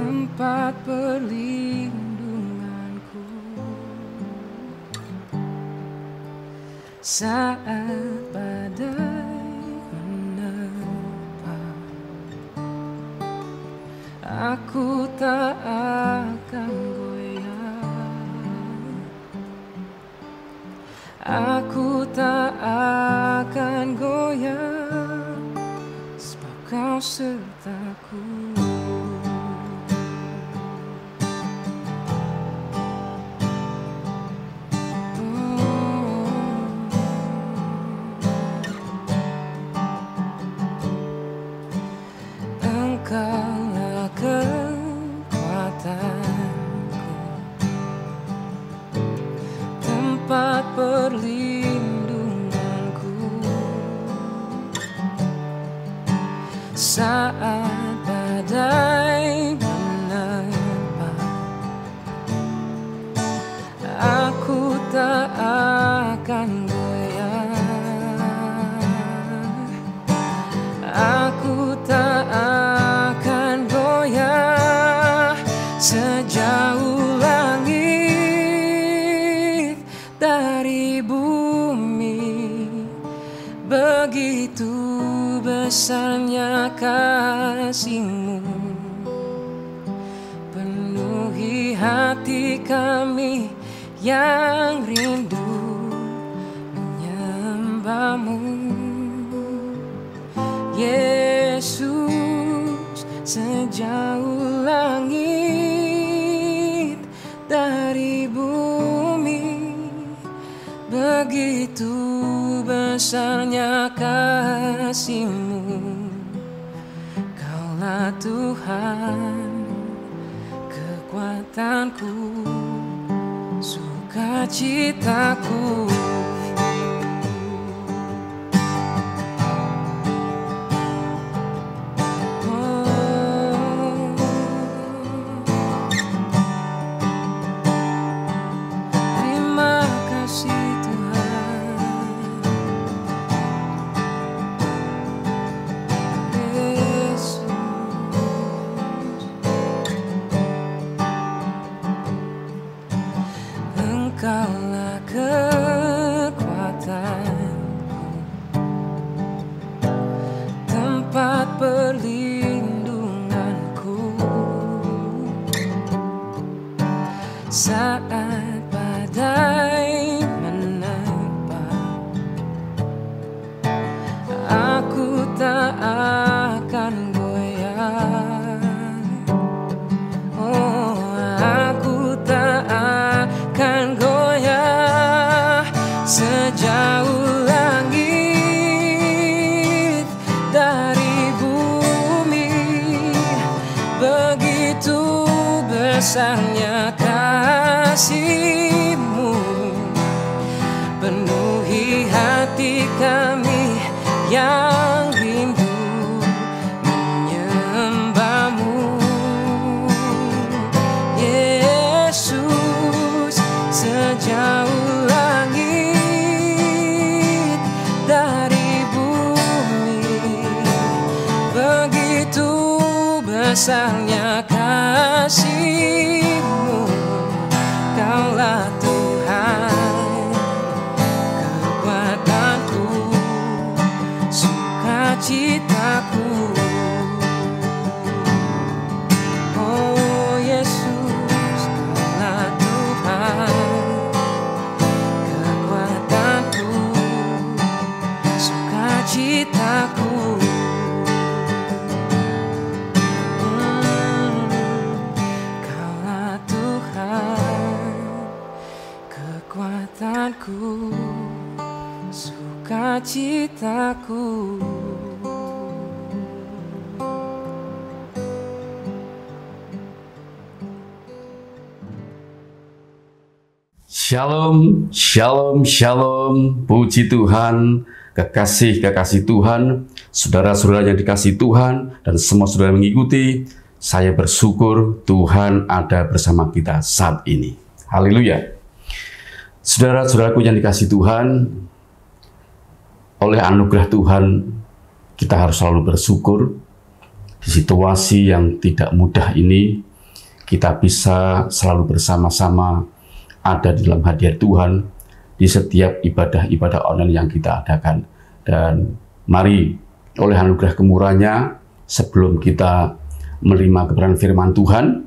tempat perlindunganku saat badai menerpa. Aku tak akan goyah, aku tak akan goyah, sebab Kau sertaku. Engkaulah kekuatanku, tempat perlindunganku saat badai menerpa. Aku tak akan goyah, aku tak akan goyah, sejauh langit dari bumi. Begitu besarnya kasih-Mu, penuhi hati kami yang rindu menyembah-Mu. Yesus, sejauh langit dari bumi, begitu besarnya kasih-Mu. Kaulah Tuhan, kekuatanku, sukacitaku. Engkaulah kekuatanku, tempat perlindunganku saat badai menerpa. Aku tak akan goyah, oh, aku tak akan goyah, sejauh langit dari bumi. Begitu besarnya kasih-Mu, penuhi hati kami yang rindu menyembah-Mu. Yesus, sejauh langit dari bumi, begitu besarnya kasih-Mu. Kaulah Tuhan, kekuatanku, sukacitaku. Oh Yesus, Kaulah Tuhan, kekuatanku, sukacitaku. Kaulah Tuhan, kekuatanku, sukacitaku. Shalom, shalom, shalom. Puji Tuhan, kekasih-kekasih Tuhan, saudara-saudara yang dikasihi Tuhan, dan semua saudara yang mengikuti. Saya bersyukur Tuhan ada bersama kita saat ini. Haleluya. Saudara-saudaraku yang dikasihi Tuhan, oleh anugerah Tuhan, kita harus selalu bersyukur di situasi yang tidak mudah ini. kita bisa selalu bersama-sama ada di dalam hadirat Tuhan di setiap ibadah-ibadah online yang kita adakan. Dan mari oleh anugerah kemurahan-Nya, sebelum kita menerima kebenaran firman Tuhan,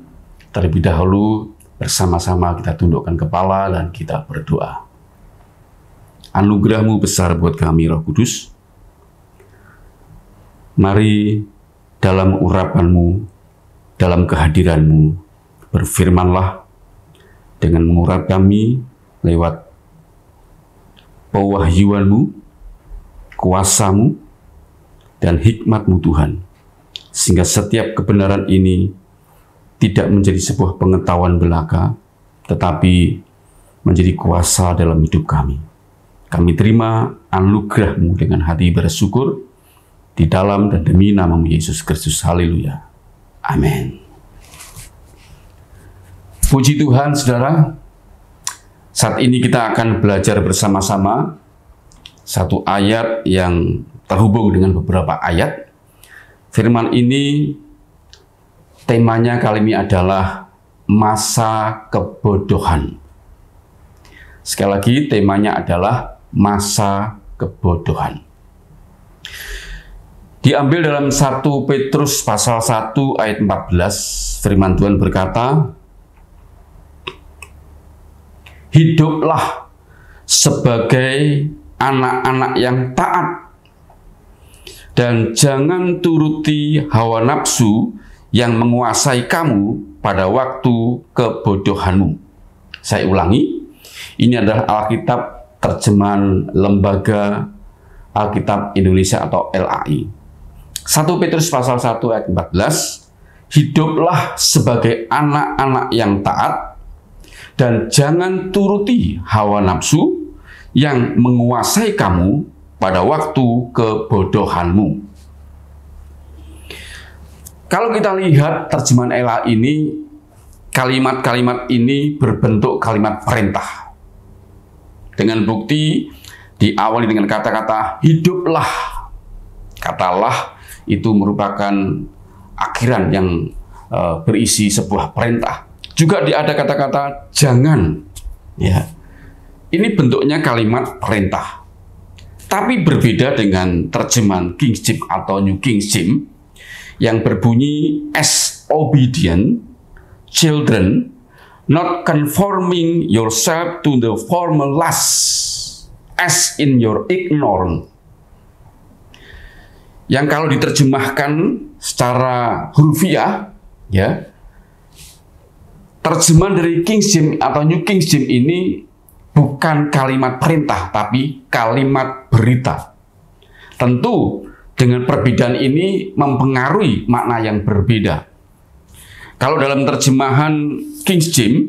terlebih dahulu bersama-sama kita tundukkan kepala dan kita berdoa. Anugerah-Mu besar buat kami, Roh Kudus. Mari dalam urapan-Mu, dalam kehadiran-Mu, berfirmanlah dengan mengurap kami lewat pewahyuan-Mu, kuasa-Mu, dan hikmat-Mu Tuhan, sehingga setiap kebenaran ini tidak menjadi sebuah pengetahuan belaka, tetapi menjadi kuasa dalam hidup kami. Kami terima anugerah-Mu dengan hati bersyukur, di dalam dan demi nama-Mu Yesus Kristus. Haleluya. Amin. Puji Tuhan, saudara. Saat ini kita akan belajar bersama-sama satu ayat yang terhubung dengan beberapa ayat. Firman ini temanya kali ini adalah masa kebodohan. Sekali lagi, temanya adalah masa kebodohan. Diambil dalam 1 Petrus pasal 1 ayat 14, firman Tuhan berkata, hiduplah sebagai anak-anak yang taat, dan jangan turuti hawa nafsu yang menguasai kamu pada waktu kebodohanmu. Saya ulangi, ini adalah Alkitab terjemahan Lembaga Alkitab Indonesia atau LAI. 1 Petrus pasal 1 ayat 14, hiduplah sebagai anak-anak yang taat, dan jangan turuti hawa nafsu yang menguasai kamu pada waktu kebodohanmu. Kalau kita lihat terjemahan LAI ini, kalimat-kalimat ini berbentuk kalimat perintah. Dengan bukti diawali dengan kata-kata hiduplah. Katalah itu merupakan akhiran yang berisi sebuah perintah. Juga ada kata-kata jangan. Ya. Ini bentuknya kalimat perintah. Tapi berbeda dengan terjemahan King James atau New King James yang berbunyi as obedient children, not conforming yourself to the former lusts, as in your ignorance. Yang kalau diterjemahkan secara hurufiah, ya, terjemahan dari King James atau New King James ini bukan kalimat perintah, tapi kalimat berita. Tentu dengan perbedaan ini mempengaruhi makna yang berbeda. Kalau dalam terjemahan King James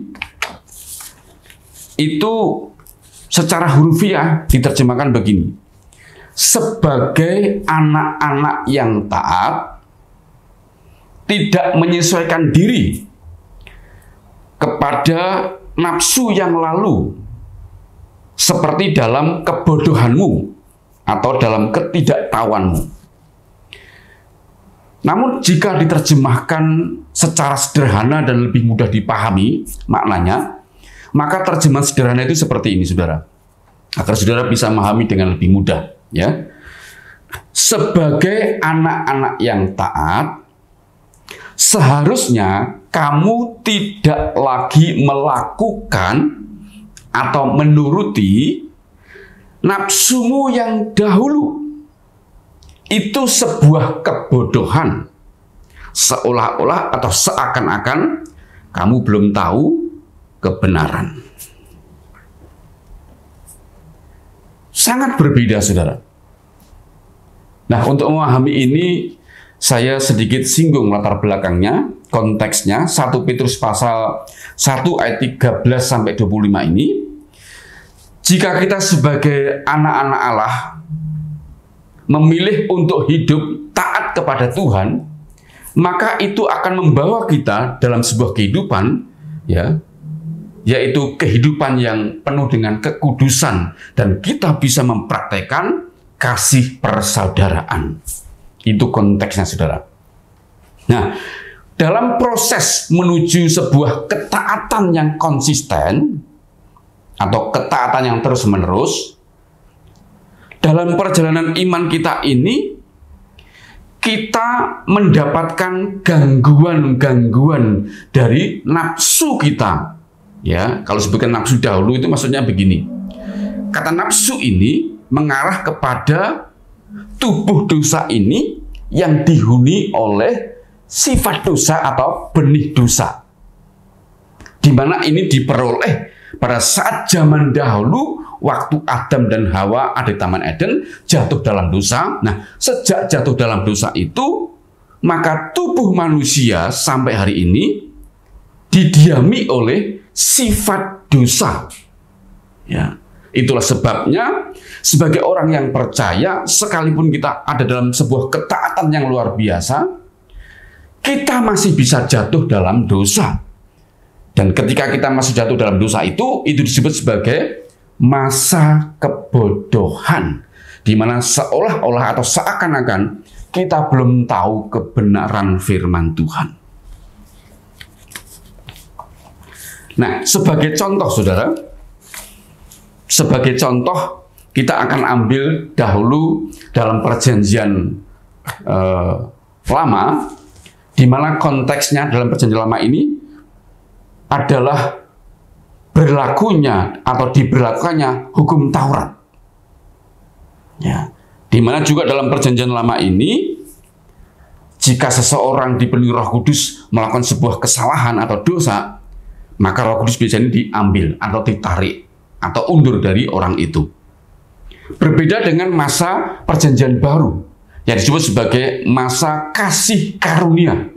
itu secara hurufiah diterjemahkan begini: sebagai anak-anak yang taat, tidak menyesuaikan diri kepada nafsu yang lalu, seperti dalam kebodohanmu atau dalam ketidaktahuanmu. Namun jika diterjemahkan secara sederhana dan lebih mudah dipahami maknanya, maka terjemahan sederhana itu seperti ini, saudara, agar saudara bisa memahami dengan lebih mudah. Ya, sebagai anak-anak yang taat, seharusnya kamu tidak lagi melakukan atau menuruti nafsumu yang dahulu. Itu sebuah kebodohan, seolah-olah atau seakan-akan kamu belum tahu kebenaran. Sangat berbeda, saudara. Nah, untuk memahami ini, saya sedikit singgung latar belakangnya, konteksnya. 1 Petrus pasal 1 ayat 13-25 ini. Jika kita sebagai anak-anak Allah memilih untuk hidup taat kepada Tuhan, maka itu akan membawa kita dalam sebuah kehidupan, ya, yaitu kehidupan yang penuh dengan kekudusan, dan kita bisa mempraktekkan kasih persaudaraan. Itu konteksnya, saudara. Nah, dalam proses menuju sebuah ketaatan yang konsisten atau ketaatan yang terus-menerus, dalam perjalanan iman kita ini kita mendapatkan gangguan-gangguan dari nafsu kita. Ya, kalau sebutkan nafsu dahulu itu maksudnya begini. Kata nafsu ini mengarah kepada tubuh dosa ini yang dihuni oleh sifat dosa atau benih dosa. Di mana ini diperoleh pada saat zaman dahulu waktu Adam dan Hawa ada di Taman Eden jatuh dalam dosa. Nah, sejak jatuh dalam dosa itu, maka tubuh manusia sampai hari ini didiami oleh sifat dosa. Ya, itulah sebabnya sebagai orang yang percaya, sekalipun kita ada dalam sebuah ketaatan yang luar biasa, kita masih bisa jatuh dalam dosa. Dan ketika kita masih jatuh dalam dosa itu disebut sebagai masa kebodohan, di mana seolah-olah atau seakan-akan kita belum tahu kebenaran firman Tuhan. Nah, sebagai contoh, saudara, sebagai contoh kita akan ambil dahulu dalam perjanjian lama, di mana konteksnya dalam perjanjian lama ini adalah berlakunya atau diberlakukannya hukum Taurat. Ya, di mana juga dalam perjanjian lama ini, jika seseorang dipenuhi Roh Kudus melakukan sebuah kesalahan atau dosa, maka Roh Kudus biasanya diambil atau ditarik atau undur dari orang itu. Berbeda dengan masa perjanjian baru yang disebut sebagai masa kasih karunia.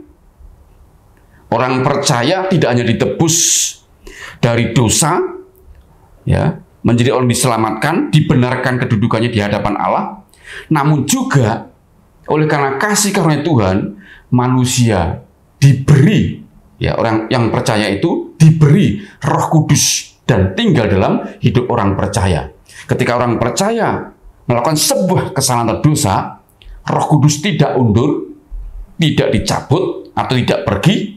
Orang percaya tidak hanya ditebus dari dosa, ya, menjadi orang diselamatkan, dibenarkan kedudukannya di hadapan Allah, namun juga oleh karena kasih karunia Tuhan, manusia diberi, ya, orang yang percaya itu diberi Roh Kudus dan tinggal dalam hidup orang percaya. Ketika orang percaya melakukan sebuah kesalahan atau dosa, Roh Kudus tidak undur, tidak dicabut atau tidak pergi,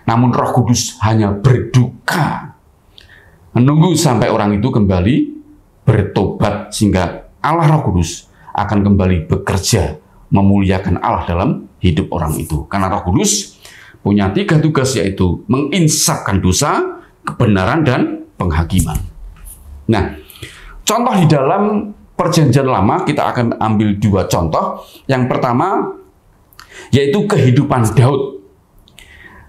namun Roh Kudus hanya berduka, menunggu sampai orang itu kembali bertobat, sehingga Allah Roh Kudus akan kembali bekerja memuliakan Allah dalam hidup orang itu. Karena Roh Kudus punya 3 tugas, yaitu menginsafkan dosa, kebenaran, dan penghakiman. Nah, contoh di dalam perjanjian lama kita akan ambil 2 contoh. Yang pertama yaitu kehidupan Daud.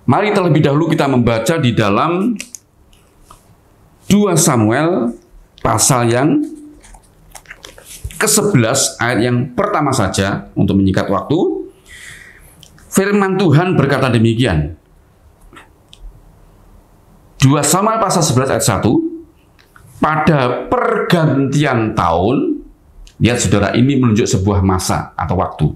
Mari terlebih dahulu kita membaca di dalam 2 Samuel pasal yang ke-11 ayat yang pertama saja untuk menyingkat waktu. Firman Tuhan berkata demikian. 2 Samuel pasal 11 ayat 1. Pada pergantian tahun, lihat saudara, ini menunjuk sebuah masa atau waktu.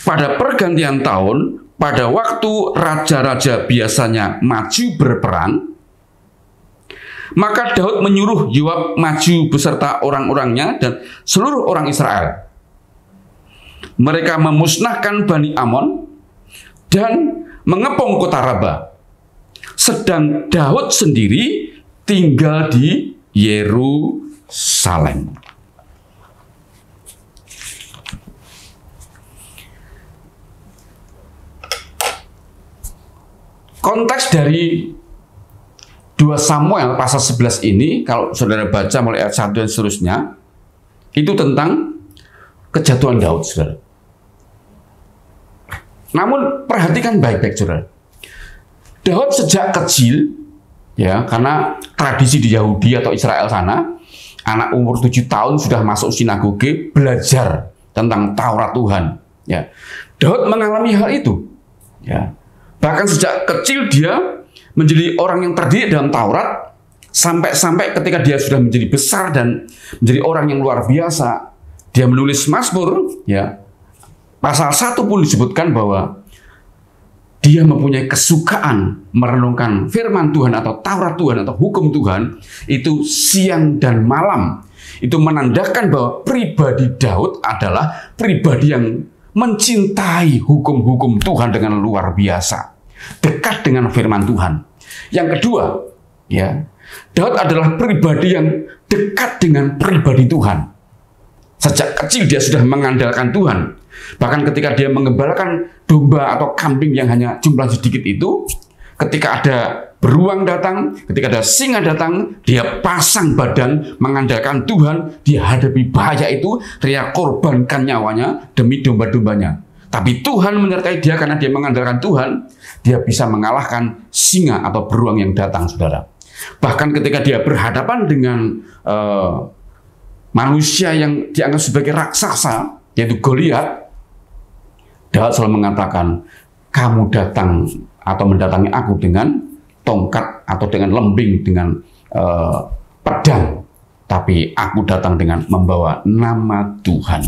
Pada pergantian tahun, pada waktu raja-raja biasanya maju berperang, maka Daud menyuruh Yoab maju beserta orang-orangnya dan seluruh orang Israel. Mereka memusnahkan Bani Amon dan mengepung kota Raba. Sedang Daud sendiri tinggal di Yerusalem. Konteks dari 2 Samuel pasal 11 ini, kalau saudara baca mulai ayat 1 dan seterusnya, itu tentang kejatuhan Daud, saudara. Namun perhatikan baik-baik, saudara. Daud sejak kecil, ya, karena tradisi di Yahudi atau Israel sana, anak umur 7 tahun sudah masuk sinagoge belajar tentang Taurat Tuhan. Ya, Daud mengalami hal itu. Ya. Bahkan sejak kecil dia menjadi orang yang terdidik dalam Taurat, sampai ketika dia sudah menjadi besar dan menjadi orang yang luar biasa, dia menulis Mazmur, ya. Pasal 1 pun disebutkan bahwa dia mempunyai kesukaan merenungkan firman Tuhan atau Taurat Tuhan atau hukum Tuhan itu siang dan malam. Itu menandakan bahwa pribadi Daud adalah pribadi yang mencintai hukum-hukum Tuhan dengan luar biasa. dekat dengan firman Tuhan. Yang kedua, ya, Daud adalah pribadi yang dekat dengan pribadi Tuhan. Sejak kecil dia sudah mengandalkan Tuhan. Bahkan ketika dia mengembalakan domba atau kambing yang hanya jumlah sedikit itu, ketika ada beruang datang, ketika ada singa datang, dia pasang badan mengandalkan Tuhan. Dia hadapi bahaya itu, dia korbankan nyawanya demi domba-dombanya. Tapi Tuhan menyertai dia karena dia mengandalkan Tuhan. Dia bisa mengalahkan singa atau beruang yang datang, saudara. Bahkan ketika dia berhadapan dengan manusia yang dianggap sebagai raksasa, yaitu Goliat, Daud selalu mengatakan, kamu datang atau mendatangi aku dengan tongkat atau dengan lembing, dengan pedang, tapi aku datang dengan membawa nama Tuhan.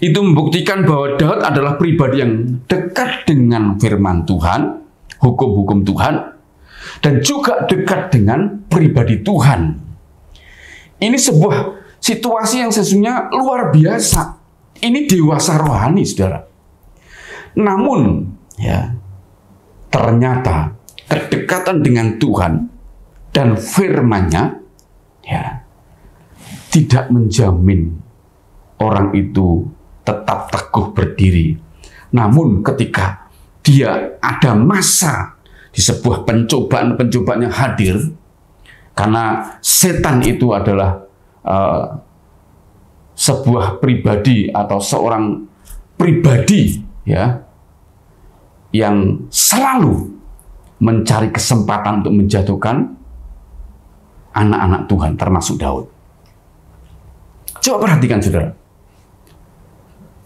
Itu membuktikan bahwa Daud adalah pribadi yang dekat dengan firman Tuhan, hukum-hukum Tuhan, dan juga dekat dengan pribadi Tuhan. Ini sebuah situasi yang sesungguhnya luar biasa. Ini dewasa rohani, saudara. Namun, ya, ternyata kedekatan dengan Tuhan dan firman-Nya, ya, tidak menjamin orang itu tetap teguh berdiri. Namun ketika dia ada masa di sebuah pencobaan-pencobaan yang hadir, karena setan itu adalah sebuah pribadi atau seorang pribadi, ya, yang selalu mencari kesempatan untuk menjatuhkan anak-anak Tuhan, termasuk Daud. Coba perhatikan, saudara.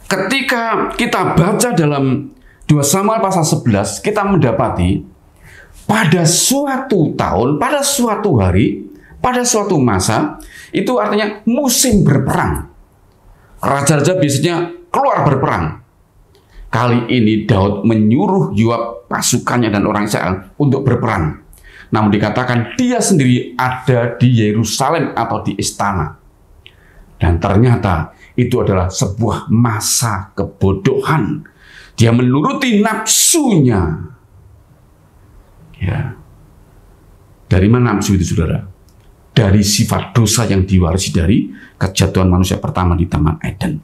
Ketika kita baca dalam 2 Samuel pasal 11, kita mendapati pada suatu tahun, pada suatu hari, pada suatu masa, itu artinya musim berperang. Raja-raja biasanya keluar berperang. Kali ini Daud menyuruh Yoab, pasukannya dan orang Israel untuk berperang. Namun dikatakan dia sendiri ada di Yerusalem atau di istana. Dan ternyata itu adalah sebuah masa kebodohan. Dia menuruti nafsunya. Ya. Dari mana nafsu itu, saudara? Dari sifat dosa yang diwarisi dari kejatuhan manusia pertama di Taman Eden.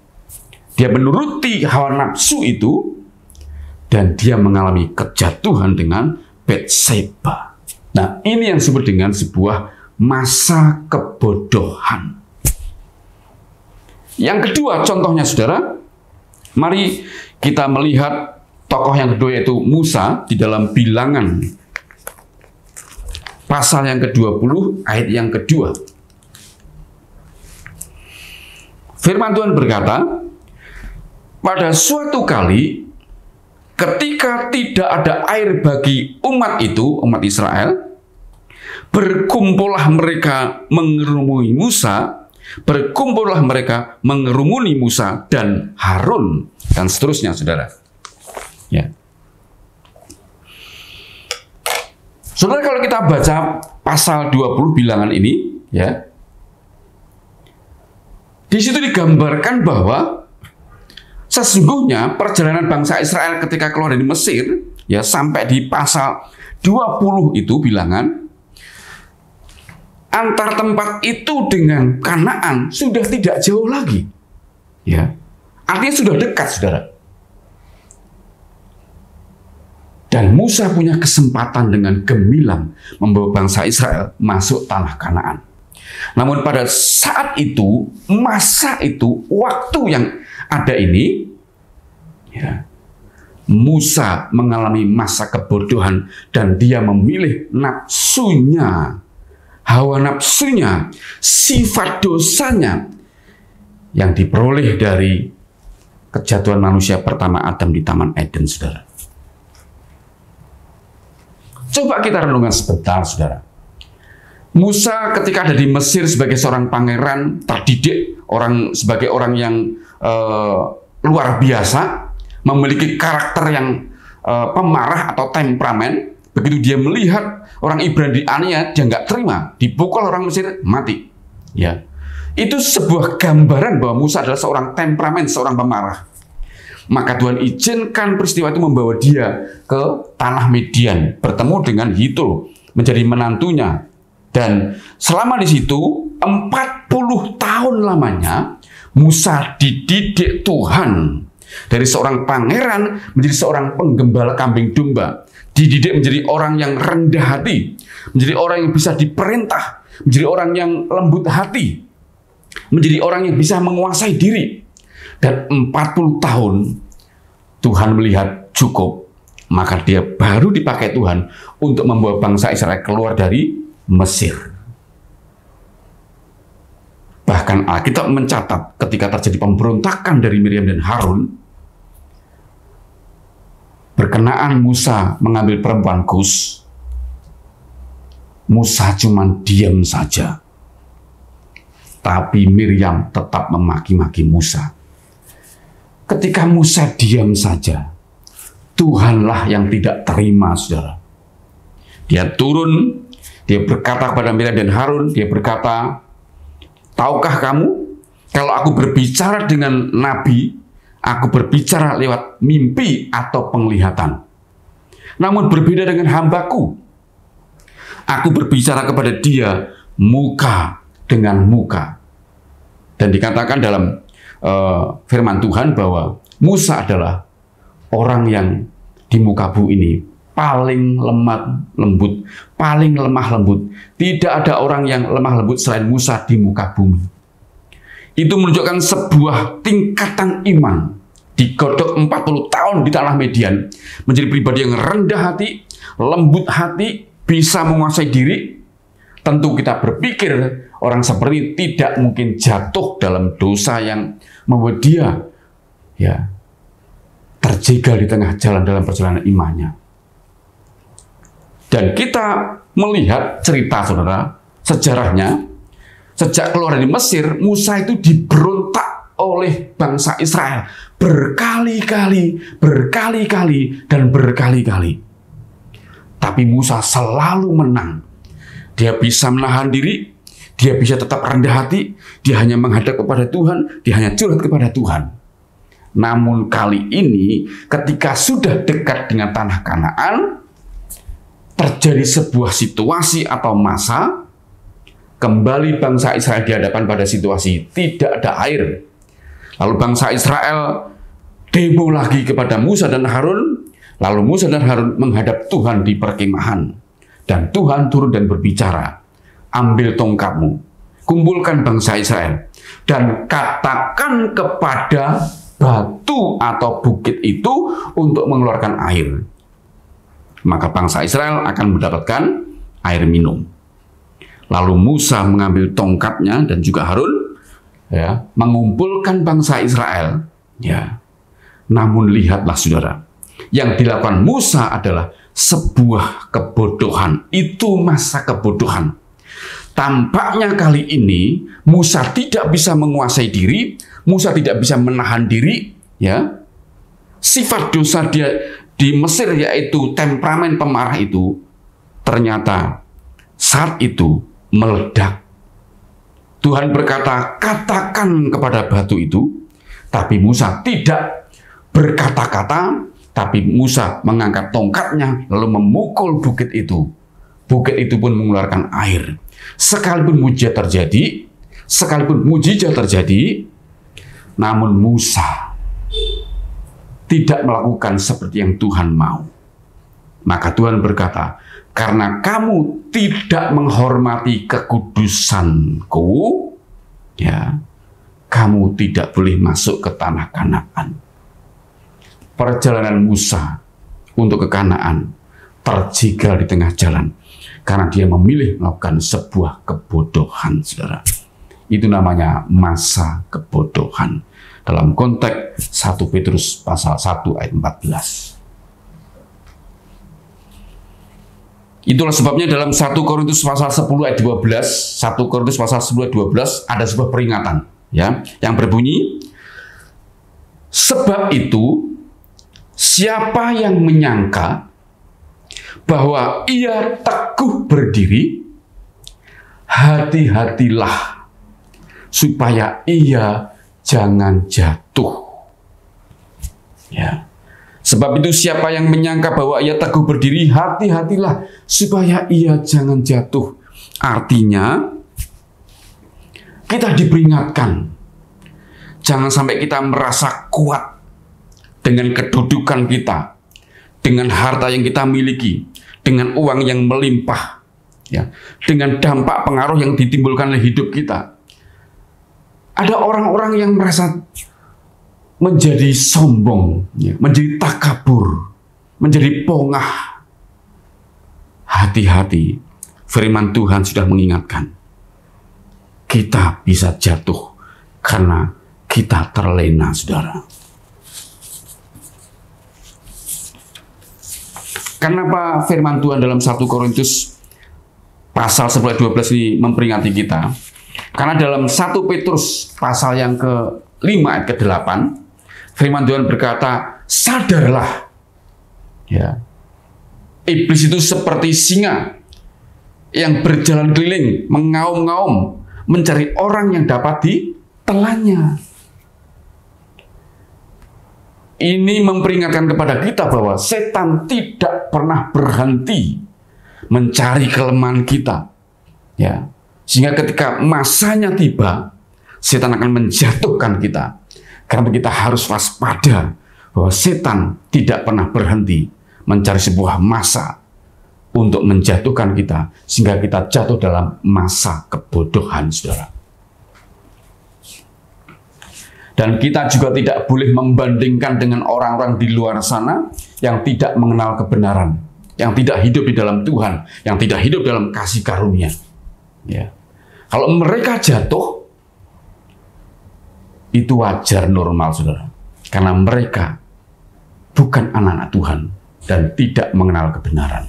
Dia menuruti hawa nafsu itu, dan dia mengalami kejatuhan dengan Batseba. Nah, ini yang disebut dengan sebuah masa kebodohan. Yang kedua, contohnya, saudara, mari kita melihat tokoh yang kedua, yaitu Musa, di dalam Bilangan pasal yang ke-20 ayat yang kedua. Firman Tuhan berkata, pada suatu kali ketika tidak ada air bagi umat itu, umat Israel, berkumpullah mereka mengerumuni Musa, berkumpullah mereka mengerumuni Musa dan Harun, dan seterusnya, saudara. Ya. Saudara, kalau kita baca pasal 20 Bilangan ini, ya, di situ digambarkan bahwa sesungguhnya perjalanan bangsa Israel ketika keluar dari Mesir, ya, sampai di pasal 20 itu Bilangan, antar tempat itu dengan Kanaan sudah tidak jauh lagi, ya, artinya sudah dekat, saudara. Dan Musa punya kesempatan dengan gemilang membawa bangsa Israel masuk tanah Kanaan. Namun pada saat itu, masa itu, waktu yang ada ini, ya, Musa mengalami masa kebodohan dan dia memilih nafsunya, hawa nafsunya, sifat dosanya yang diperoleh dari kejatuhan manusia pertama Adam di Taman Eden, saudara. Coba kita renungkan sebentar, saudara. Musa ketika ada di Mesir sebagai seorang pangeran terdidik, sebagai orang yang luar biasa, memiliki karakter yang pemarah atau temperamen. Begitu dia melihat orang Ibrani dianiaya, dia nggak terima, dipukul orang Mesir, mati. Ya, itu sebuah gambaran bahwa Musa adalah seorang temperamen, seorang pemarah. Maka Tuhan izinkan peristiwa itu membawa dia ke tanah Midian, bertemu dengan Yitro, menjadi menantunya. Dan selama di situ 40 tahun lamanya Musa dididik Tuhan dari seorang pangeran menjadi seorang penggembala kambing domba. Dididik menjadi orang yang rendah hati, menjadi orang yang bisa diperintah, menjadi orang yang lembut hati, menjadi orang yang bisa menguasai diri. Dan 40 tahun Tuhan melihat cukup, maka dia baru dipakai Tuhan untuk membawa bangsa Israel keluar dari Mesir. Bahkan Alkitab mencatat ketika terjadi pemberontakan dari Miriam dan Harun, berkenaan Musa mengambil perempuan Kus, Musa cuma diam saja. Tapi Miriam tetap memaki-maki Musa. Ketika Musa diam saja, Tuhanlah yang tidak terima, saudara. Dia turun, dia berkata kepada Miriam dan Harun, dia berkata, tahukah kamu, kalau aku berbicara dengan nabi, aku berbicara lewat mimpi atau penglihatan. Namun berbeda dengan hambaku, aku berbicara kepada dia muka dengan muka. Dan dikatakan dalam firman Tuhan bahwa Musa adalah orang yang di muka bumi ini paling lemah lembut, paling lemah lembut. Tidak ada orang yang lemah lembut selain Musa di muka bumi. Itu menunjukkan sebuah tingkatan iman. Digodok 40 tahun di tanah Midian, menjadi pribadi yang rendah hati, lembut hati, bisa menguasai diri. Tentu kita berpikir orang seperti ini tidak mungkin jatuh dalam dosa yang membuat dia terjegal di tengah jalan dalam perjalanan imannya. Dan kita melihat cerita, saudara, sejarahnya, sejak keluar dari Mesir, Musa itu diberontak oleh bangsa Israel berkali-kali, dan berkali-kali. Tapi Musa selalu menang. Dia bisa menahan diri, dia bisa tetap rendah hati, dia hanya menghadap kepada Tuhan, dia hanya curhat kepada Tuhan. Namun kali ini, ketika sudah dekat dengan tanah Kanaan, terjadi sebuah situasi atau masa, kembali bangsa Israel dihadapkan pada situasi tidak ada air. Lalu bangsa Israel demo lagi kepada Musa dan Harun. Lalu Musa dan Harun menghadap Tuhan di perkemahan. Dan Tuhan turun dan berbicara, ambil tongkatmu, kumpulkan bangsa Israel, dan katakan kepada batu atau bukit itu untuk mengeluarkan air. Maka bangsa Israel akan mendapatkan air minum. Lalu Musa mengambil tongkatnya dan juga Harun, mengumpulkan bangsa Israel. Namun lihatlah, saudara, yang dilakukan Musa adalah sebuah kebodohan. Itu masa kebodohan. Tampaknya kali ini Musa tidak bisa menguasai diri, Musa tidak bisa menahan diri. Sifat dosa dia di Mesir, yaitu temperamen pemarah itu, ternyata saat itu meledak. Tuhan berkata, katakan kepada batu itu, tapi Musa tidak berkata-kata, tapi Musa mengangkat tongkatnya lalu memukul bukit itu. Bukit itu pun mengeluarkan air. Sekalipun mujizat terjadi, namun Musa tidak melakukan seperti yang Tuhan mau. Maka Tuhan berkata, karena kamu tidak menghormati kekudusanku, kamu tidak boleh masuk ke tanah Kanaan. Perjalanan Musa untuk ke Kanaan terjegal di tengah jalan karena dia memilih melakukan sebuah kebodohan, saudara. Itu namanya masa kebodohan. Dalam konteks 1 Petrus pasal 1 ayat 14. Itulah sebabnya dalam 1 Korintus pasal 10 ayat 12, 1 Korintus pasal 10 ayat 12 ada sebuah peringatan, yang berbunyi, sebab itu siapa yang menyangka bahwa ia teguh berdiri, hati-hatilah supaya ia jangan jatuh. Ya. Sebab itu siapa yang menyangka bahwa ia teguh berdiri, hati-hatilah supaya ia jangan jatuh. Artinya, kita diperingatkan. Jangan sampai kita merasa kuat dengan kedudukan kita, dengan harta yang kita miliki, dengan uang yang melimpah, ya, dengan dampak pengaruh yang ditimbulkan oleh hidup kita. Ada orang-orang yang merasa menjadi sombong, ya, menjadi takabur, menjadi pongah. Hati-hati, firman Tuhan sudah mengingatkan. Kita bisa jatuh karena kita terlena, saudara. Kenapa firman Tuhan dalam 1 Korintus pasal 11-12 ini memperingati kita? Karena dalam 1 Petrus pasal yang ke-5 ayat ke-8, firman Tuhan berkata, sadarlah. Ya. Iblis itu seperti singa yang berjalan keliling, mengaum-ngaum, mencari orang yang dapat ditelannya. Ini memperingatkan kepada kita bahwa setan tidak pernah berhenti mencari kelemahan kita. Ya. Sehingga ketika masanya tiba, setan akan menjatuhkan kita. Karena kita harus waspada bahwa setan tidak pernah berhenti mencari sebuah masa untuk menjatuhkan kita, sehingga kita jatuh dalam masa kebodohan, saudara. Dan kita juga tidak boleh membandingkan dengan orang-orang di luar sana yang tidak mengenal kebenaran, yang tidak hidup di dalam Tuhan, yang tidak hidup dalam kasih karunia. Ya. Kalau mereka jatuh, itu wajar, normal, saudara. Karena mereka bukan anak-anak Tuhan dan tidak mengenal kebenaran.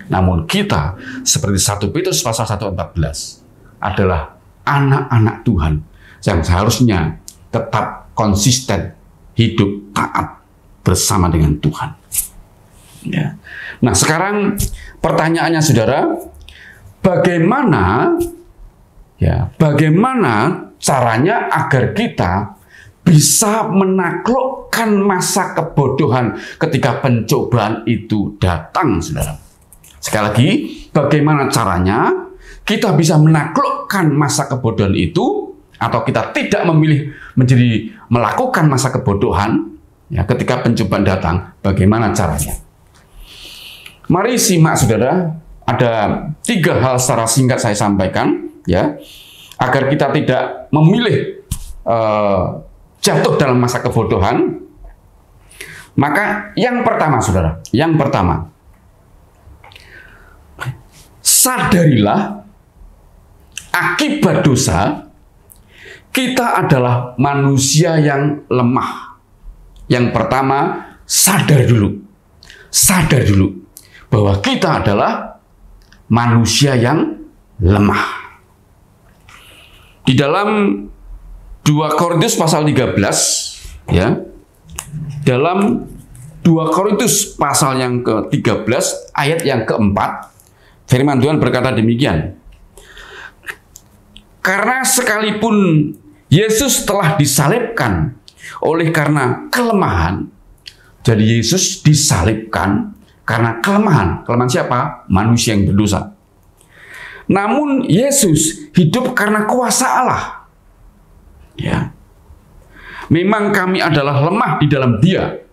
Namun kita, seperti 1 Petrus pasal 1:14, adalah anak-anak Tuhan yang seharusnya tetap konsisten hidup taat bersama dengan Tuhan. Ya. Nah, sekarang pertanyaannya, saudara, bagaimana caranya agar kita bisa menaklukkan masa kebodohan ketika pencobaan itu datang, saudara? Sekali lagi, bagaimana caranya kita bisa menaklukkan masa kebodohan itu, atau kita tidak memilih melakukan masa kebodohan ya, ketika pencobaan datang? Bagaimana caranya? Mari simak, saudara. Ada 3 hal secara singkat saya sampaikan, ya, agar kita tidak memilih jatuh dalam masa kebodohan. Maka yang pertama, saudara, sadarilah akibat dosa kita adalah manusia yang lemah. Yang pertama, sadar dulu bahwa kita adalah manusia yang lemah. Di dalam 2 Korintus pasal 13, ya, dalam 2 Korintus pasal yang ke-13 ayat yang keempat, firman Tuhan berkata demikian. Karena sekalipun Yesus telah disalibkan oleh karena kelemahan, jadi Yesus disalibkan karena kelemahan. Kelemahan siapa? Manusia yang berdosa. Namun Yesus hidup karena kuasa Allah. Ya. Memang kami adalah lemah di dalam Dia.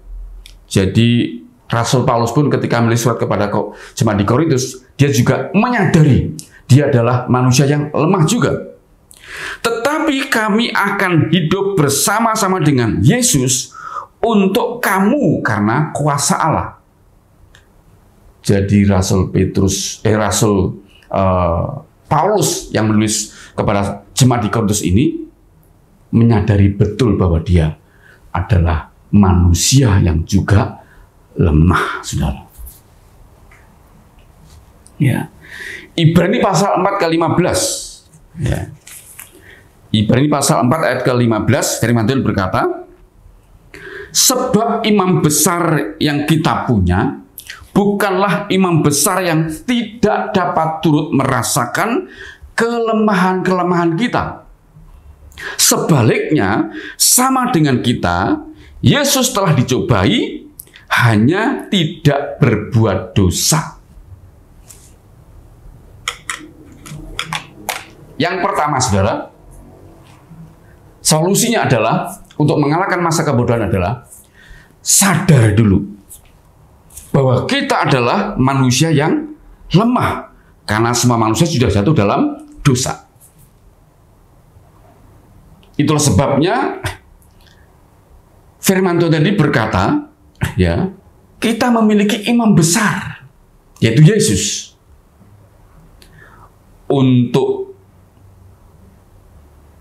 Jadi Rasul Paulus pun ketika menulis surat kepada jemaat di Korintus, dia juga menyadari dia adalah manusia yang lemah juga. Tetapi kami akan hidup bersama-sama dengan Yesus untuk kamu karena kuasa Allah. Jadi Paulus yang menulis kepada jemaat di Korintus ini menyadari betul bahwa dia adalah manusia yang juga lemah, saudara. Ya. Ibrani pasal 4 ke-15. Ya. Ibrani pasal 4 ayat ke-15, firman Tuhan berkata, sebab imam besar yang kita punya bukanlah imam besar yang tidak dapat turut merasakan kelemahan-kelemahan kita. Sebaliknya, sama dengan kita, Yesus telah dicobai, hanya tidak berbuat dosa. Yang pertama, saudara, solusinya adalah untuk mengalahkan masa kebodohan adalah sadar dulu bahwa kita adalah manusia yang lemah, karena semua manusia sudah jatuh dalam dosa. Itulah sebabnya firman Tuhan tadi berkata, ya, kita memiliki imam besar, yaitu Yesus. Untuk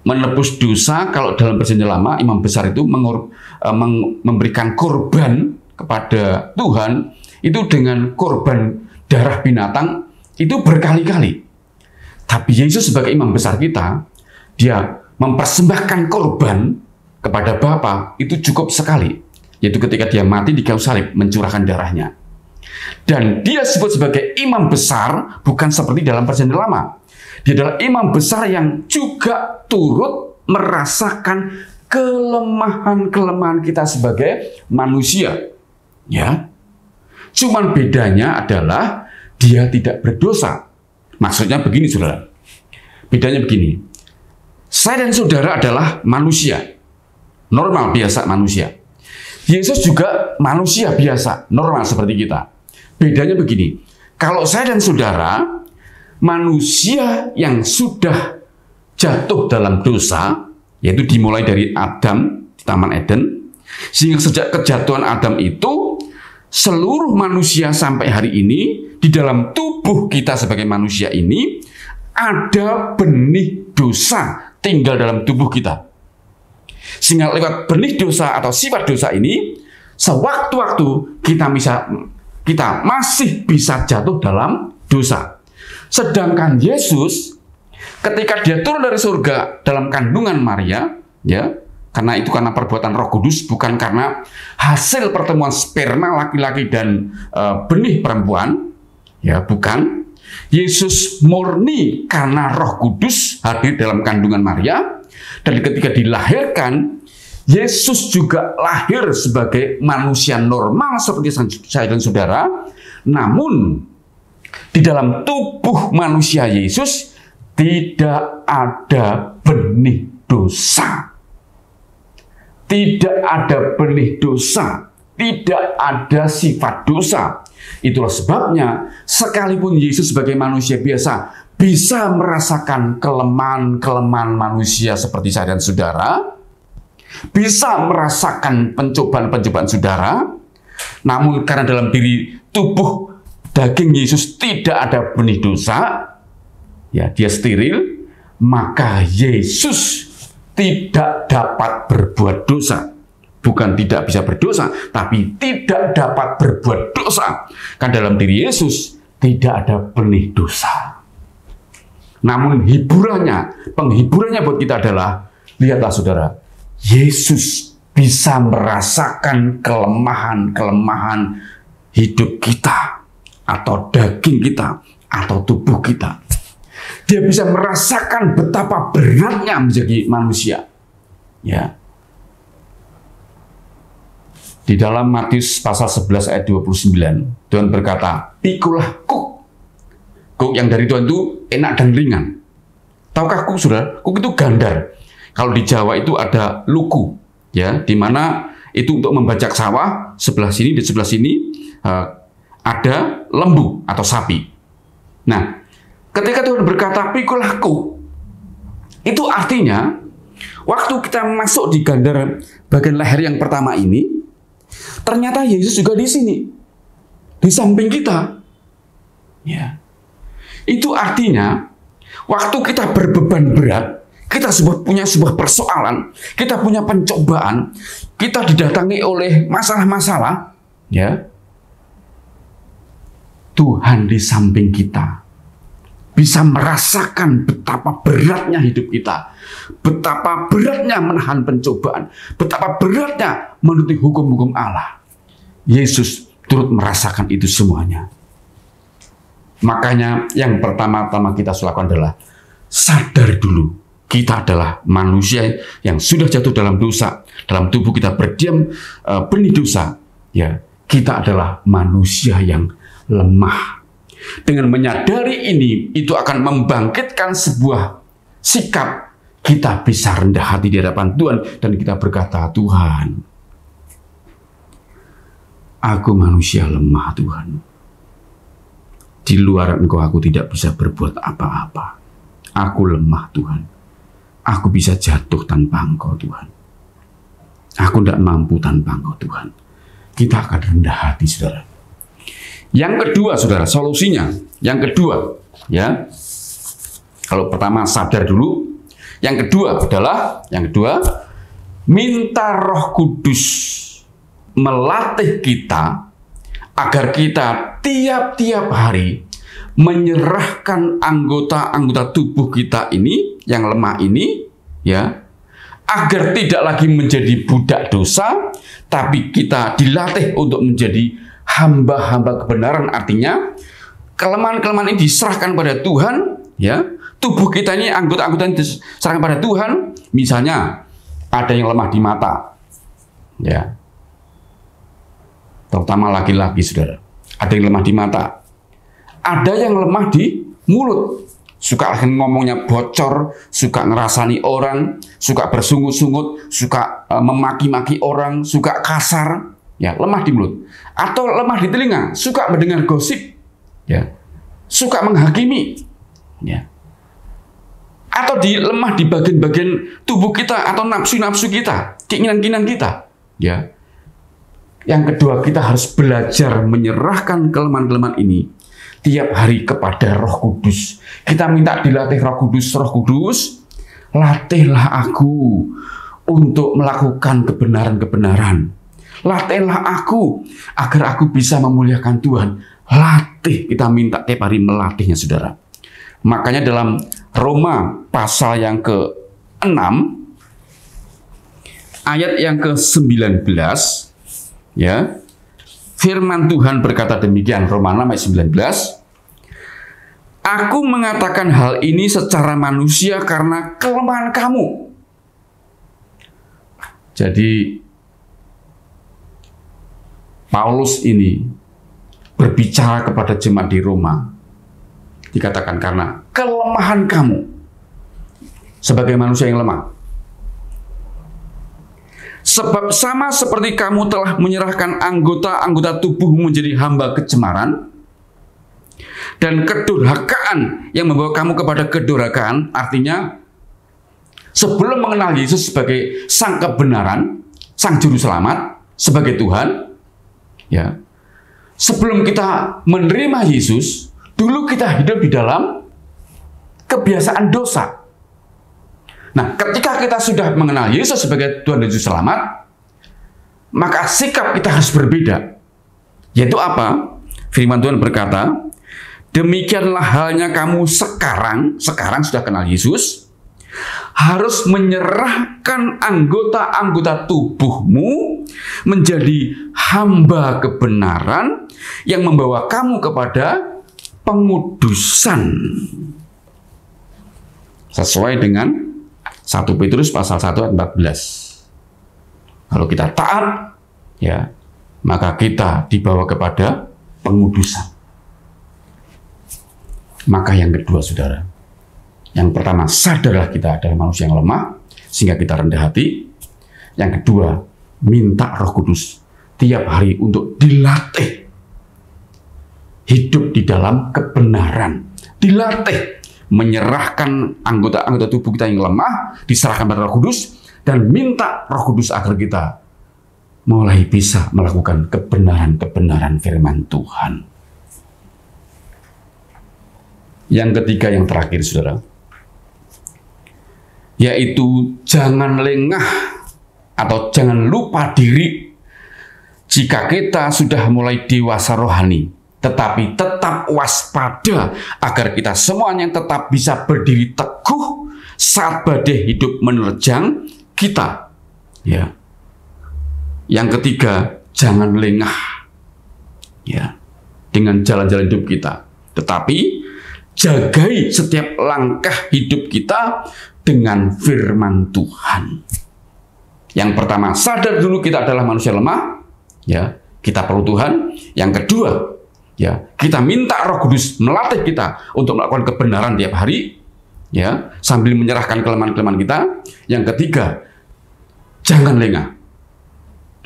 menebus dosa, kalau dalam perjanjian lama, imam besar itu memberikan korban kepada Tuhan, itu dengan korban darah binatang, itu berkali-kali. Tapi Yesus sebagai imam besar kita, dia mempersembahkan korban kepada Bapa itu cukup sekali, yaitu ketika dia mati di kayu salib mencurahkan darahnya. Dan dia disebut sebagai imam besar bukan seperti dalam perjanjian lama. Dia adalah imam besar yang juga turut merasakan kelemahan-kelemahan kita sebagai manusia. Ya, cuman bedanya adalah dia tidak berdosa. Maksudnya begini, saudara. Bedanya begini. Saya dan saudara adalah manusia, normal, biasa manusia. Yesus juga manusia biasa, normal seperti kita. Bedanya begini, kalau saya dan saudara, manusia yang sudah jatuh dalam dosa, yaitu dimulai dari Adam di Taman Eden, sehingga sejak kejatuhan Adam itu, seluruh manusia sampai hari ini, di dalam tubuh kita sebagai manusia ini, ada benih dosa tinggal dalam tubuh kita. Sehingga lewat benih dosa atau sifat dosa ini, sewaktu-waktu kita masih bisa jatuh dalam dosa. Sedangkan Yesus, ketika dia turun dari surga dalam kandungan Maria, ya, karena perbuatan Roh Kudus, bukan karena hasil pertemuan sperma laki-laki dan benih perempuan, ya, bukan. Yesus murni karena Roh Kudus hadir dalam kandungan Maria, dan ketika dilahirkan, Yesus juga lahir sebagai manusia normal seperti saya dan saudara. Namun di dalam tubuh manusia Yesus tidak ada benih dosa. Tidak ada benih dosa, tidak ada sifat dosa. Itulah sebabnya sekalipun Yesus sebagai manusia biasa bisa merasakan kelemahan-kelemahan manusia seperti saya dan saudara, bisa merasakan pencobaan-pencobaan saudara, namun karena dalam diri tubuh daging Yesus tidak ada benih dosa, ya, dia steril, maka Yesus tidak dapat berbuat dosa. Bukan tidak bisa berdosa, tapi tidak dapat berbuat dosa. Karena dalam diri Yesus tidak ada benih dosa. Namun penghiburannya buat kita adalah, lihatlah saudara, Yesus bisa merasakan kelemahan-kelemahan hidup kita, atau daging kita, atau tubuh kita. Dia bisa merasakan betapa beratnya menjadi manusia. Ya. Di dalam Matius pasal 11 ayat 29, Tuhan berkata, "Pikulah kuk." Kuk yang dari Tuhan itu enak dan ringan. Tahukah kuk, saudara? Kuk itu gandar. Kalau di Jawa itu ada luku, ya, di mana itu untuk membajak sawah, sebelah sini di sebelah sini ada lembu atau sapi. Nah, ketika Tuhan berkata, "Pikulah kuk," itu artinya waktu kita masuk di gandar bagian leher yang pertama ini, ternyata Yesus juga di sini, di samping kita. Ya. Itu artinya, waktu kita berbeban berat, kita punya sebuah persoalan, kita punya pencobaan, kita didatangi oleh masalah-masalah, ya, Tuhan di samping kita bisa merasakan betapa beratnya hidup kita, betapa beratnya menahan pencobaan, betapa beratnya menuruti hukum-hukum Allah. Yesus turut merasakan itu semuanya. Makanya yang pertama-tama kita lakukan adalah sadar dulu kita adalah manusia yang sudah jatuh dalam dosa. Dalam tubuh kita berdiam benih dosa. Ya, kita adalah manusia yang lemah. Dengan menyadari ini, itu akan membangkitkan sebuah sikap. Kita bisa rendah hati di hadapan Tuhan dan kita berkata, Tuhan, aku manusia lemah, Tuhan. Di luar Engkau aku tidak bisa berbuat apa-apa. Aku lemah, Tuhan. Aku bisa jatuh tanpa Engkau, Tuhan. Aku tidak mampu tanpa Engkau, Tuhan. Kita akan rendah hati, saudara. Yang kedua, saudara, solusinya. Yang kedua, ya. Kalau pertama sadar dulu. Yang kedua adalah, minta Roh Kudus melatih kita agar kita tiap-tiap hari menyerahkan anggota-anggota tubuh kita ini yang lemah ini, ya, agar tidak lagi menjadi budak dosa, tapi kita dilatih untuk menjadi hamba-hamba kebenaran. Artinya kelemahan-kelemahan ini diserahkan pada Tuhan, ya. Tubuh kita ini, anggota-anggota ini diserahkan pada Tuhan. Misalnya ada yang lemah di mata, ya, terutama laki-laki, saudara. Ada yang lemah di mata. Ada yang lemah di mulut. Suka ngomongnya bocor, suka ngerasani orang, suka bersungut-sungut, suka memaki-maki orang, suka kasar. Ya, lemah di mulut. Atau lemah di telinga, suka mendengar gosip. Ya, suka menghakimi. Ya. Atau lemah di bagian-bagian tubuh kita atau nafsu-nafsu kita, keinginan-keinginan kita. Ya. Yang kedua, kita harus belajar menyerahkan kelemahan-kelemahan ini tiap hari kepada Roh Kudus. Kita minta dilatih Roh Kudus. Roh Kudus, latihlah aku untuk melakukan kebenaran-kebenaran. Latihlah aku agar aku bisa memuliakan Tuhan. Latih, kita minta tiap hari melatihnya, saudara. Makanya dalam Roma pasal yang ke-6, ayat yang ke-19, ya, firman Tuhan berkata demikian, Roma 6 ayat 19. Aku mengatakan hal ini secara manusia karena kelemahan kamu. Jadi Paulus ini berbicara kepada jemaat di Roma. Dikatakan karena kelemahan kamu sebagai manusia yang lemah. Sebab sama seperti kamu telah menyerahkan anggota-anggota tubuhmu menjadi hamba kecemaran dan kedurhakaan yang membawa kamu kepada kedurhakaan, artinya sebelum mengenal Yesus sebagai sang kebenaran, sang juru selamat, sebagai Tuhan, ya, sebelum kita menerima Yesus, dulu kita hidup di dalam kebiasaan dosa. Nah, ketika kita sudah mengenal Yesus sebagai Tuhan dan Juru Selamat, maka sikap kita harus berbeda. Yaitu apa? Firman Tuhan berkata, demikianlah halnya kamu sekarang sudah kenal Yesus, harus menyerahkan anggota-anggota tubuhmu menjadi hamba kebenaran yang membawa kamu kepada pengudusan. Sesuai dengan 1 Petrus pasal 1 ayat 14. Kalau kita taat, ya, maka kita dibawa kepada pengudusan. Maka yang kedua, saudara, yang pertama, sadarlah kita adalah manusia yang lemah, sehingga kita rendah hati. Yang kedua, minta Roh Kudus tiap hari untuk dilatih hidup di dalam kebenaran, dilatih menyerahkan anggota-anggota tubuh kita yang lemah, diserahkan pada Roh Kudus, dan minta Roh Kudus agar kita mulai bisa melakukan kebenaran-kebenaran firman Tuhan. Yang ketiga, yang terakhir, saudara, yaitu jangan lengah atau jangan lupa diri jika kita sudah mulai dewasa rohani, tetapi tetap waspada agar kita semuanya tetap bisa berdiri teguh saat badai hidup menerjang kita. Ya. Yang ketiga, jangan lengah, ya, dengan jalan-jalan hidup kita, tetapi jagai setiap langkah hidup kita dengan firman Tuhan. Yang pertama, sadar dulu kita adalah manusia lemah, ya, kita perlu Tuhan. Yang kedua, ya, kita minta Roh Kudus melatih kita untuk melakukan kebenaran tiap hari, ya, sambil menyerahkan kelemahan-kelemahan kita. Yang ketiga, jangan lengah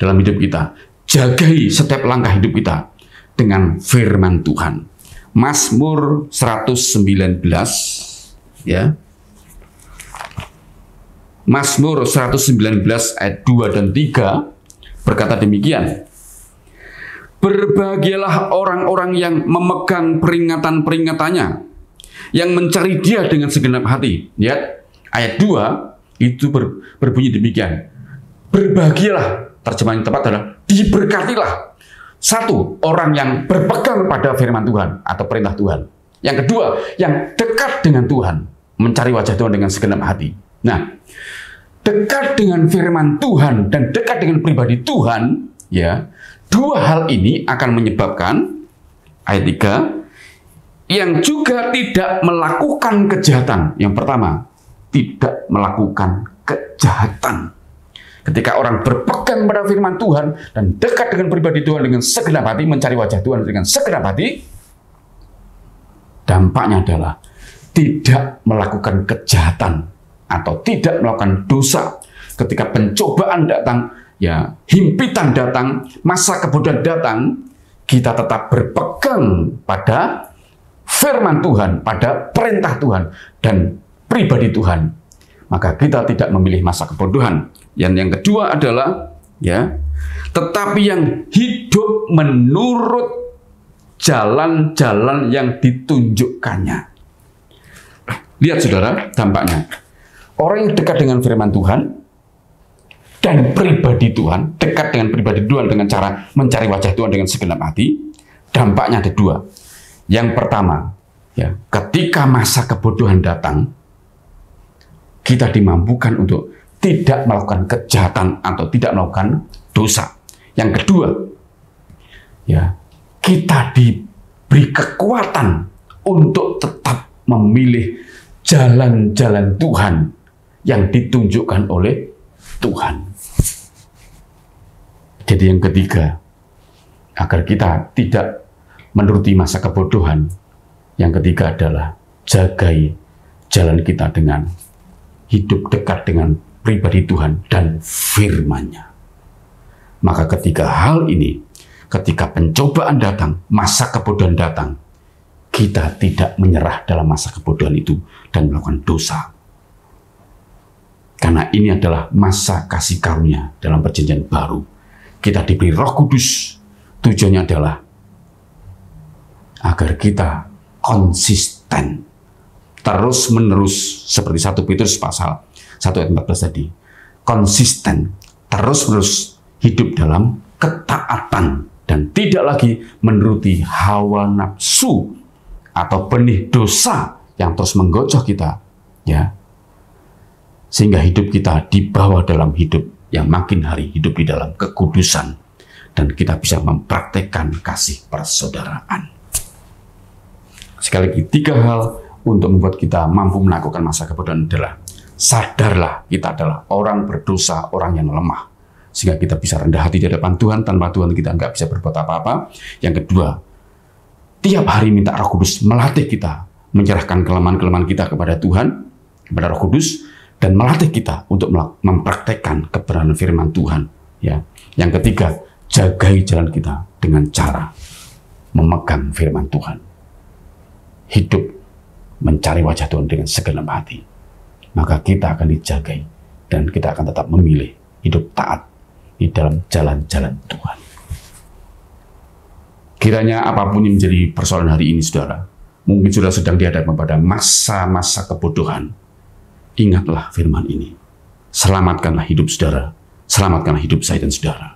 dalam hidup kita. Jagai setiap langkah hidup kita dengan firman Tuhan. Mazmur 119, ya. Mazmur 119 ayat 2 dan 3 berkata demikian. Berbahagialah orang-orang yang memegang peringatan-peringatannya, yang mencari Dia dengan segenap hati. Lihat, ayat 2 itu berbunyi demikian. Berbahagialah, terjemahan yang tepat adalah diberkatilah. Satu, orang yang berpegang pada firman Tuhan atau perintah Tuhan. Yang kedua, yang dekat dengan Tuhan, mencari wajah Tuhan dengan segenap hati. Nah, dekat dengan firman Tuhan dan dekat dengan pribadi Tuhan, ya, dua hal ini akan menyebabkan, ayat 3, yang juga tidak melakukan kejahatan. Yang pertama, tidak melakukan kejahatan. Ketika orang berpegang pada firman Tuhan dan dekat dengan pribadi Tuhan dengan segenap hati, mencari wajah Tuhan dengan segenap hati, dampaknya adalah tidak melakukan kejahatan atau tidak melakukan dosa. Ketika pencobaan datang, ya, himpitan datang, masa kebodohan datang, kita tetap berpegang pada firman Tuhan, pada perintah Tuhan dan pribadi Tuhan. Maka kita tidak memilih masa kebodohan. Yang kedua adalah, ya, tetapi yang hidup menurut jalan-jalan yang ditunjukkannya. Lihat saudara, dampaknya. Orang yang dekat dengan firman Tuhan dan pribadi Tuhan, dekat dengan pribadi Tuhan dengan cara mencari wajah Tuhan dengan segenap hati, dampaknya ada dua. Yang pertama, ya, ketika masa kebodohan datang, kita dimampukan untuk tidak melakukan kejahatan atau tidak melakukan dosa. Yang kedua, ya, kita diberi kekuatan untuk tetap memilih jalan-jalan Tuhan yang ditunjukkan oleh Tuhan. Jadi yang ketiga, agar kita tidak menuruti masa kebodohan, yang ketiga adalah jagai jalan kita dengan hidup dekat dengan pribadi Tuhan dan firman-Nya. Maka ketika hal ini, ketika pencobaan datang, masa kebodohan datang, kita tidak menyerah dalam masa kebodohan itu dan melakukan dosa. Karena ini adalah masa kasih karunia dalam perjanjian baru. Kita diberi Roh Kudus. Tujuannya adalah agar kita konsisten, terus-menerus, seperti 1 Petrus pasal 1 ayat 14 tadi. Konsisten, terus-menerus hidup dalam ketaatan dan tidak lagi menuruti hawa nafsu atau benih dosa yang terus menggocok kita, ya. Sehingga hidup kita dibawa dalam hidup yang makin hari hidup di dalam kekudusan dan kita bisa mempraktekkan kasih persaudaraan. Sekali lagi, 3 hal untuk membuat kita mampu melakukan masa kebodohan adalah sadarlah kita adalah orang berdosa, orang yang lemah. Sehingga kita bisa rendah hati di hadapan Tuhan, tanpa Tuhan kita nggak bisa berbuat apa-apa. Yang kedua, tiap hari minta Roh Kudus melatih kita, menyerahkan kelemahan-kelemahan kita kepada Tuhan, kepada Roh Kudus, dan melatih kita untuk mempraktekkan kebenaran firman Tuhan. Ya. Yang ketiga, jagai jalan kita dengan cara memegang firman Tuhan. Hidup mencari wajah Tuhan dengan segenap hati. Maka kita akan dijagai dan kita akan tetap memilih hidup taat di dalam jalan-jalan Tuhan. Kiranya apapun yang menjadi persoalan hari ini, saudara, mungkin sudah sedang dihadapkan pada masa-masa kebodohan. Ingatlah firman ini. Selamatkanlah hidup saudara. Selamatkanlah hidup saya dan saudara.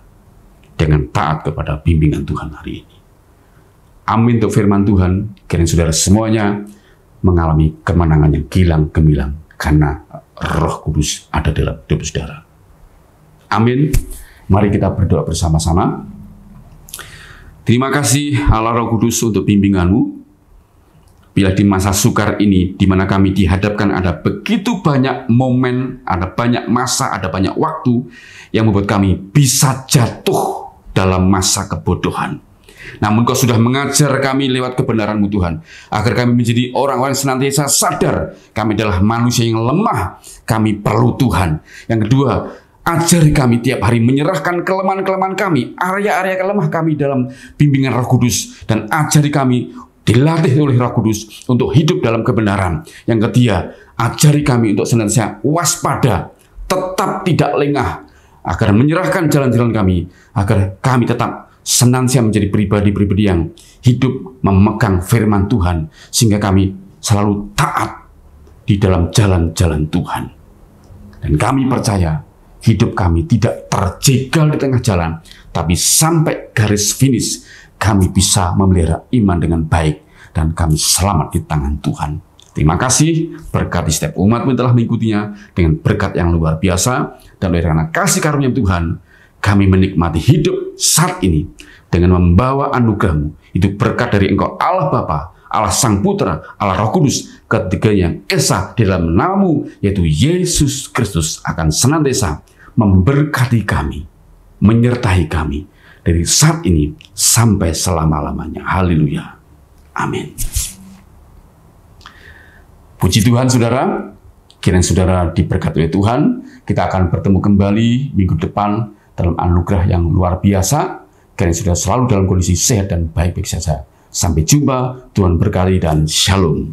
Dengan taat kepada bimbingan Tuhan hari ini. Amin untuk firman Tuhan. Kiranya saudara semuanya mengalami kemenangan yang gilang gemilang karena Roh Kudus ada dalam hidup saudara. Amin. Mari kita berdoa bersama-sama. Terima kasih Allah Roh Kudus untuk bimbinganmu. bila di masa sukar ini, di mana kami dihadapkan ada begitu banyak momen, ada banyak masa, ada banyak waktu yang membuat kami bisa jatuh dalam masa kebodohan. Namun Kau sudah mengajar kami lewat kebenaran-Mu Tuhan, agar kami menjadi orang-orang yang senantiasa sadar kami adalah manusia yang lemah, kami perlu Tuhan. Yang kedua, ajari kami tiap hari menyerahkan kelemahan-kelemahan kami, area-area kelemah kami dalam bimbingan Roh Kudus, dan ajari kami dilatih oleh Roh Kudus untuk hidup dalam kebenaran. Yang ketiga, ajari kami untuk senantiasa waspada, tetap tidak lengah, agar menyerahkan jalan-jalan kami, agar kami tetap senantiasa menjadi pribadi-pribadi yang hidup memegang firman Tuhan, sehingga kami selalu taat di dalam jalan-jalan Tuhan. Dan kami percaya hidup kami tidak terjegal di tengah jalan, tapi sampai garis finish kami bisa memelihara iman dengan baik, dan kami selamat di tangan Tuhan. Terima kasih, berkati setiap umat yang telah mengikutinya dengan berkat yang luar biasa, dan oleh karena kasih karunia Tuhan, kami menikmati hidup saat ini dengan membawa anugerah-Mu. Itu berkat dari Engkau Allah Bapa, Allah Sang Putra, Allah Roh Kudus, ketiganya yang esa di dalam nama-Mu, yaitu Yesus Kristus, akan senantiasa memberkati kami, menyertai kami dari saat ini sampai selama-lamanya. Haleluya. Amin. Puji Tuhan, saudara. Kiranya saudara diberkati oleh Tuhan. Kita akan bertemu kembali minggu depan dalam anugerah yang luar biasa. Kiranya saudara selalu dalam kondisi sehat dan baik-baik saja. Sampai jumpa, Tuhan berkati dan shalom.